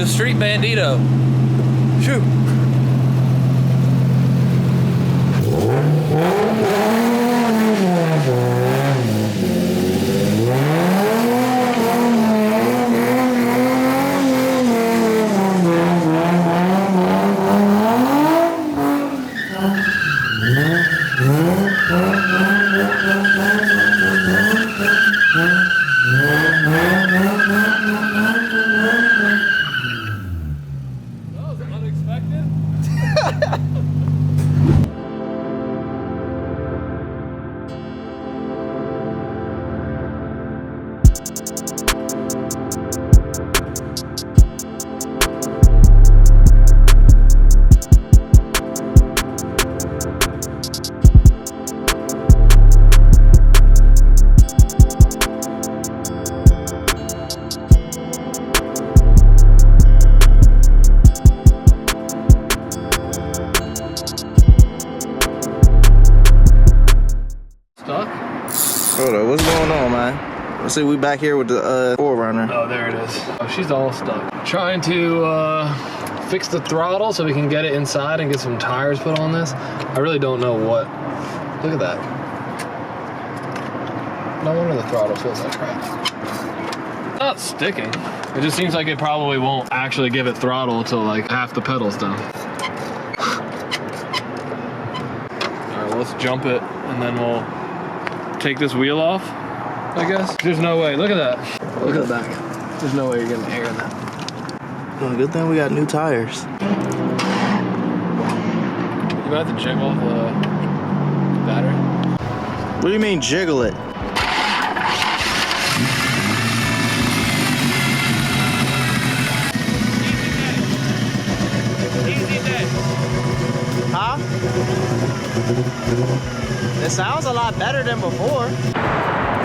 to Street Bandito. Shoot. Hold up, what's going on, man? Let's see, we back here with the 4Runner. Oh, there it is. Oh, she's all stuck. Trying to fix the throttle so we can get it inside and get some tires put on this. I really don't know what. Look at that. No wonder the throttle feels like crap. It's not sticking. It just seems like it probably won't actually give it throttle until like half the pedal's done. All right, well, let's jump it and then we'll take this wheel off, I guess. There's no way, look at that. Look at the back. There's no way you're getting air in that. Well, good thing we got new tires. You might have to jiggle the battery. What do you mean jiggle it? Huh? It sounds a lot better than before.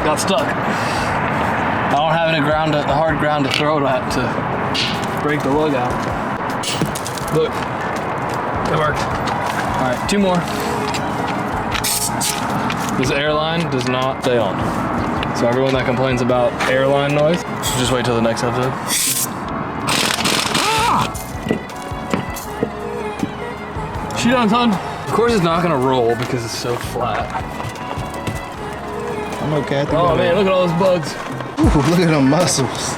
Got stuck. I don't have any ground, the hard ground to throw it at to break the lug out. Look, it worked. All right, 2 more. This airline does not stay on. So everyone that complains about airline noise, just wait till the next episode. She done, son. Of course it's not gonna roll because it's so flat. I'm okay. I think Oh man, look at all those bugs. Ooh, look at them muscles.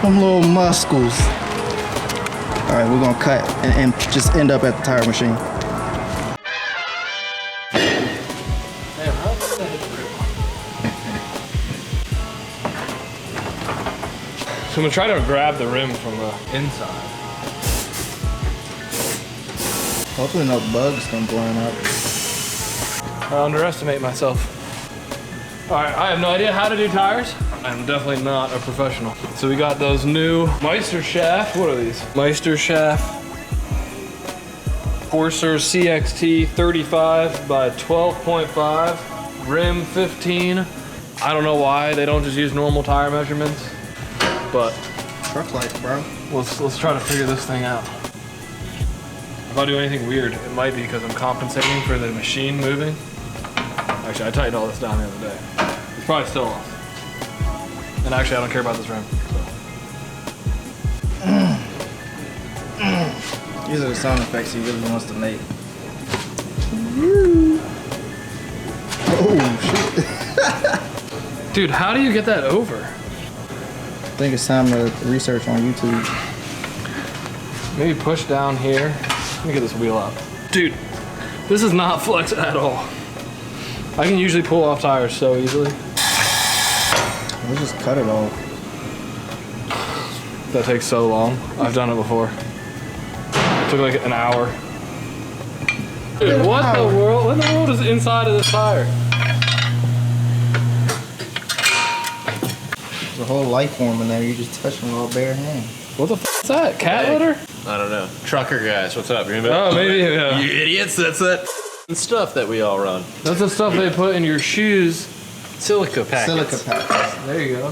Them little muscles. All right, we're gonna cut and just end up at the tire machine. Damn, how did that hit the rim? So I'm gonna try to grab the rim from the inside. Hopefully no bugs come flying out. I underestimate myself. All right, I have no idea how to do tires. I'm definitely not a professional. So we got those new Meister Shaft. What are these? Meister Shaft Forcer CXT 35 by 12.5, rim 15. I don't know why they don't just use normal tire measurements, but Truck life, bro. let's try to figure this thing out. If I do anything weird, it might be because I'm compensating for the machine moving. Actually, I tightened all this down the other day. It's probably still off. And actually, I don't care about this rim. So. These are the sound effects he really wants to make. Oh, shit. Dude, how do you get that over? I think it's time to research on YouTube. Maybe push down here. Let me get this wheel out. Dude, this is not flex at all. I can usually pull off tires so easily. We'll just cut it off. That takes so long. I've done it before. It took like an hour. Dude, what the world? What in the world is inside of this tire? There's a whole life form in there. You just touch them with all bare hands. What the f is that? Cat litter? I don't know. Trucker guys, what's up? Oh, maybe, yeah. You idiots, that's that stuff that we all run. That's the stuff they put in your shoes. Silica packets. Silica packets. There you go.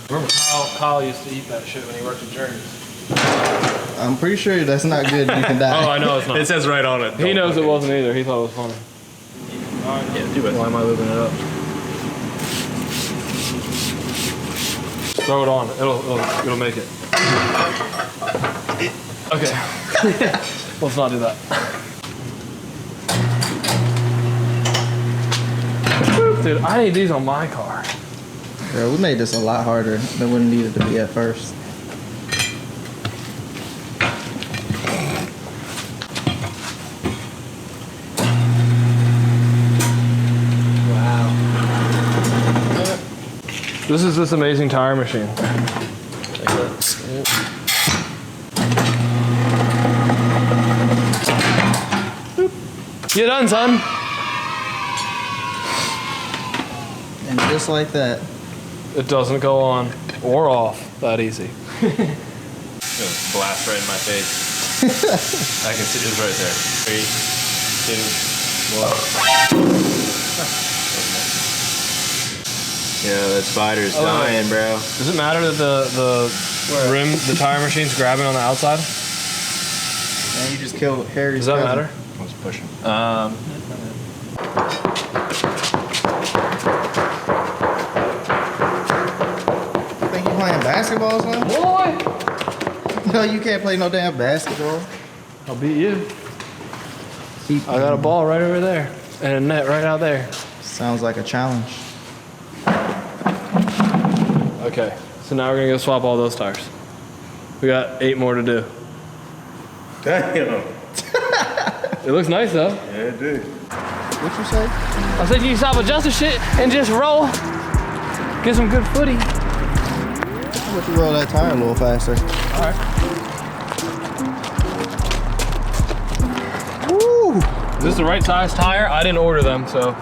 Remember Kyle used to eat that shit when he worked at Journeys. I'm pretty sure that's not good. You can die. Oh, I know it's not. It says right on it. He knows it wasn't either. He thought it was funny. Yeah, do it. Why am I lubing it up? Throw it on. It'll make it. Okay. Let's not do that. Dude, I need these on my car. Girl, we made this a lot harder than what it needed to be at first. This is this amazing tire machine. You done, son? And just like that. It doesn't go on or off that easy. Blast right in my face. I can see it's right there. 3, 2, 1. Yeah, that spider's dying, bro. Does it matter that the rim, the tire machine's grabbing on the outside? Man, you just killed Harry's Does that cousin. matter? I was pushing. Think you playing basketball, son? Boy! No, you can't play no damn basketball. I'll beat you. I got a ball right over there and a net right out there. Sounds like a challenge. Okay, so now we're gonna go swap all those tires. We got 8 more to do. Damn. It looks nice though. Yeah, it did. What you say? I said you can stop adjusting shit and just roll. Get some good footy. How about you roll that tire a little faster? All right. Woo! Is this the right size tire? I didn't order them, so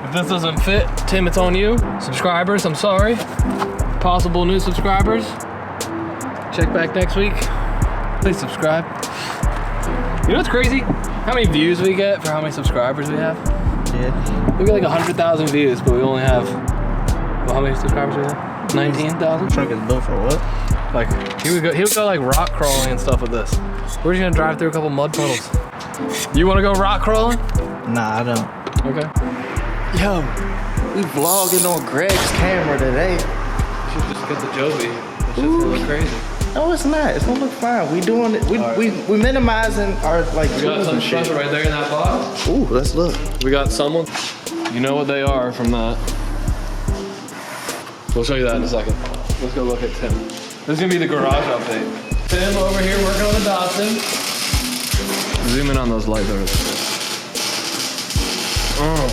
if this doesn't fit, Tim, it's on you. Subscribers, I'm sorry. Possible new subscribers. Check back next week. Please subscribe. You know what's crazy? How many views we get for how many subscribers we have? Yeah. We get like 100,000 views, but we only have, well, how many subscribers we have? 19,000? Truck is built for what? Like, he would go like rock crawling and stuff with this. We're just gonna drive through a couple mud puddles. You wanna go rock crawling? Nah, I don't. Okay. Yo, we vlogging on Greg's camera today. Should just get the Joby. It's just gonna look crazy. No, it's not. It's gonna look fine. We doing it. We minimizing our like We got tools some and shit. stuff right there in that box. Ooh, let's look. We got someone. You know what they are from that. We'll show you that in a second. Let's go look at Tim. This is gonna be the garage update. Tim over here working on the Datsun. Zoom in on those lights over there. Oh.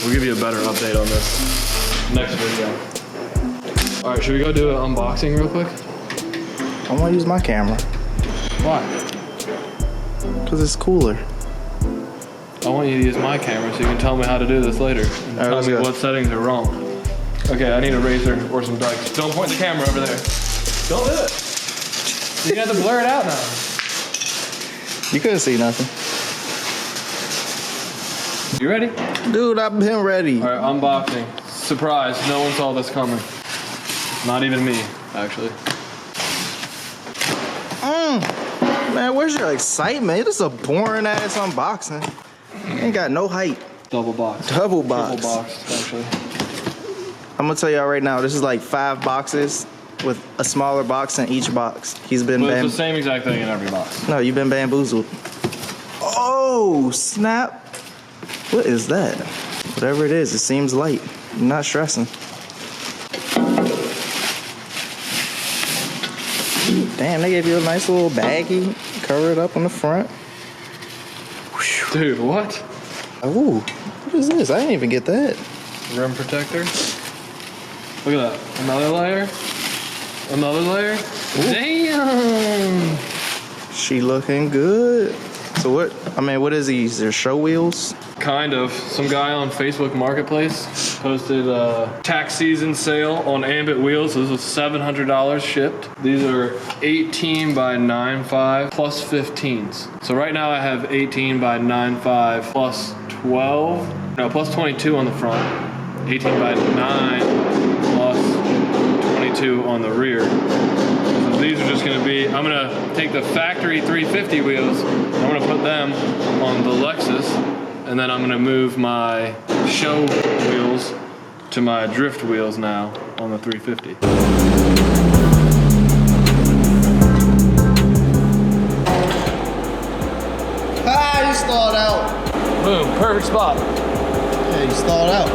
We'll give you a better update on this next video. All right, should we go do an unboxing real quick? I want to use my camera Why? because it's cooler. I want you to use my camera so you can tell me how to do this later. And All right, tell let's me go. what settings are wrong. Okay, I need a razor or some dikes. Don't point the camera over there. Don't do it. You have to blur it out now. You couldn't see nothing. You ready? Dude, I've been ready. All right, unboxing. Surprise, no one saw this coming. Not even me, actually. Man, where's your excitement? This is a boring ass unboxing. Ain't got no hype. Double box. Double box. Triple box, actually. I'm gonna tell y'all right now, this is like 5 boxes with a smaller box in each box. He's been But it's the same exact thing in every box. No, you've been bamboozled. Oh, snap. What is that? Whatever it is, it seems light. I'm not stressing. Damn, they gave you a nice little baggie. Cover it up on the front. Dude, what? Ooh, what is this? I didn't even get that. Rim protector. Look at that. Another layer. Another layer. Damn. She looking good. So what is these? They're show wheels? Kind of. Some guy on Facebook Marketplace posted a tax season sale on Ambit wheels. This was $700 shipped. These are 18 by 9.5 plus 15s. So right now I have 18 by 9.5 plus 12. No, plus 22 on the front. 18 by 9 plus 22 on the rear. So these are just gonna be, I'm gonna take the factory 350 wheels, I'm gonna put them on the Lexus, and then I'm gonna move my show wheels to my drift wheels now on the 350. Ah, you stalled out. Boom, perfect spot. Yeah, you stalled out.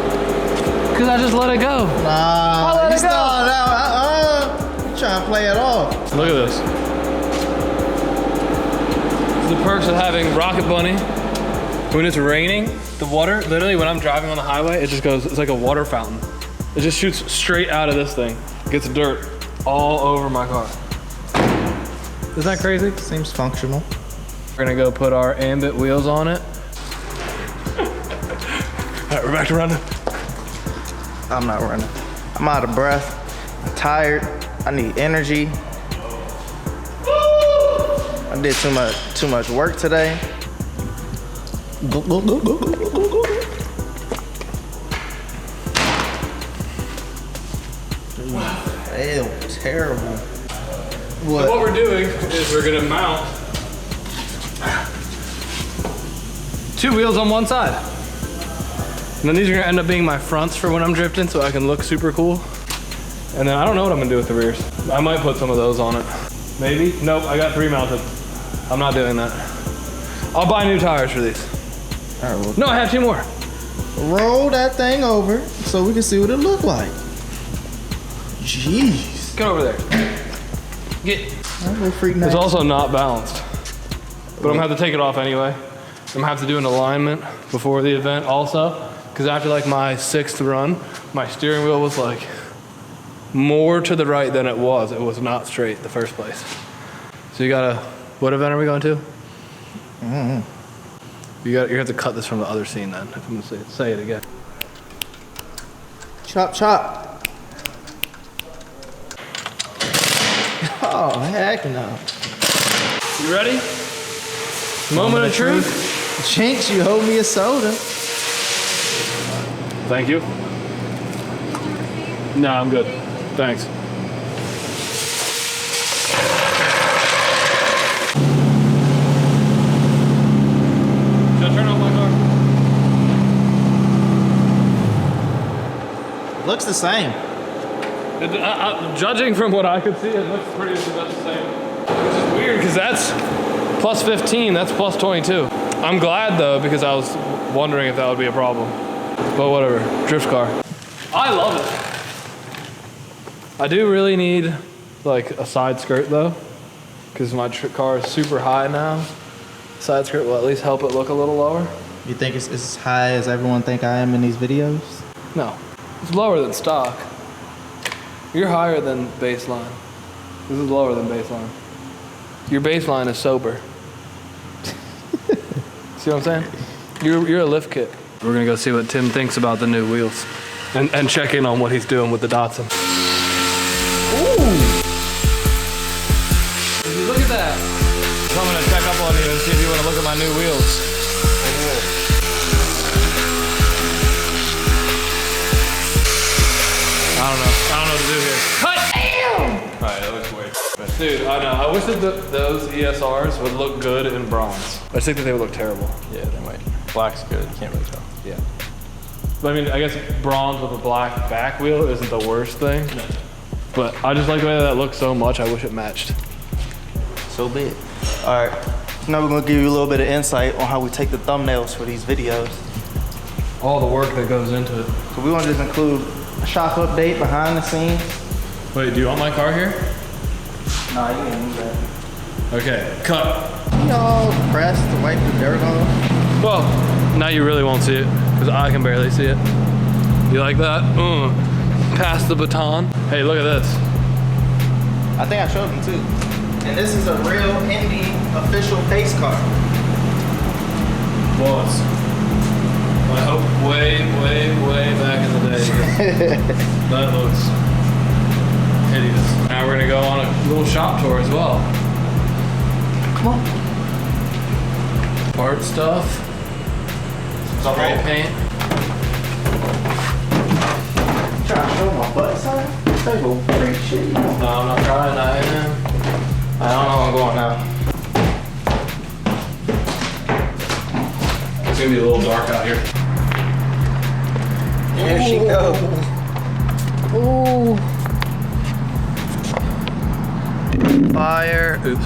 Cause I just let it go. Nah, let you it go. stalled out. You trying to play it off. Look at this. The perks of having Rocket Bunny. When it's raining, the water, literally when I'm driving on the highway, it just goes, it's like a water fountain. It just shoots straight out of this thing. Gets dirt all over my car. Isn't that crazy? Seems functional. We're gonna go put our Ambit wheels on it. All right, we're back to running. I'm not running. I'm out of breath. I'm tired. I need energy. I did too much work today. Go, go, go, go, go, go, go, go. Ew, terrible. What? So what we're doing is we're gonna mount 2 wheels on one side. And then these are gonna end up being my fronts for when I'm drifting so I can look super cool. And then I don't know what I'm gonna do with the rears. I might put some of those on it. Maybe? Nope, I got 3 mounted. I'm not doing that. I'll buy new tires for these. All right, well, No, I have 2 more. roll that thing over so we can see what it look like. Jeez. Get over there. Get. That little freak It's nice. also not balanced. But I'm gonna have to take it off anyway. I'm gonna have to do an alignment before the event also. Because after like my 6th run, my steering wheel was like more to the right than it was. It was not straight in the first place. So you gotta, what event are we going to? Mm-hmm. You have to cut this from the other scene then, if I'm gonna say it again. Chop, chop. Oh, heck no. You ready? Moment of truth. Chinks, you hold me a soda. Thank you. No, I'm good. Thanks. Should I turn off my car? Looks the same. Judging from what I could see, it looks pretty much the same. Which is weird because that's plus 15, that's plus 22. I'm glad though because I was wondering if that would be a problem. But whatever, drift car. I love it. I do really need like a side skirt though because my car is super high now. Side skirt will at least help it look a little lower. You think it's as high as everyone think I am in these videos? No, it's lower than stock. You're higher than baseline. This is lower than baseline. Your baseline is sober. See what I'm saying? You're a lift kit. We're gonna go see what Tim thinks about the new wheels and check in on what he's doing with the Datsun. Ooh! Look at that. So I'm gonna check up on you and see if you wanna look at my new wheels. I don't know what to do here. Cut! Alright, that looks weird. Dude, I know. I wish that those ESRs would look good in bronze. I just think that they would look terrible. Yeah, they might. Black's good, you can't really tell. Yeah. But I mean, I guess bronze with a black back wheel isn't the worst thing. No. But I just like the way that looks so much, I wish it matched. So be it. All right, now we're gonna give you a little bit of insight on how we take the thumbnails for these videos. All the work that goes into it. So we want to just include a shop update behind the scenes. Wait, do you want my car here? Nah, you can use that. Okay, cut. Y'all pressed to wipe the dirt off. Well, now you really won't see it, because I can barely see it. You like that? Pass the baton. Hey, look at this. I think I showed them too. And this is a real Indy official pace car. Was. I hope way back in the day. That looks hideous. Now we're gonna go on a little shop tour as well. Come on. Part stuff. Spray paint. Trying to show my butt, son? That's a freak shit. No, I'm not trying that. I don't know where I'm going now. It's gonna be a little dark out here. There she goes. Ooh. Fire. Oops.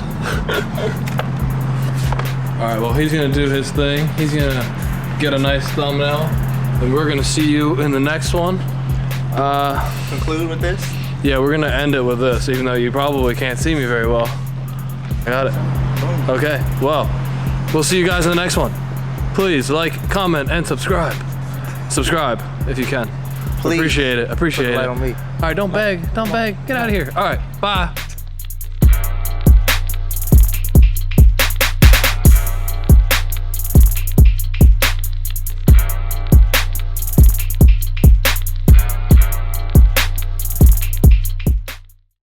Alright, well, he's gonna do his thing. He's gonna get a nice thumbnail. And we're gonna see you in the next one. Conclude with this? Yeah, we're gonna end it with this, even though you probably can't see me very well. I got it. Okay, well, we'll see you guys in the next one. Please like, comment, and subscribe. Subscribe if you can. Please. Appreciate it. Appreciate it. Put the light on me. All right, don't beg. Don't beg. Get out of here. All right, bye.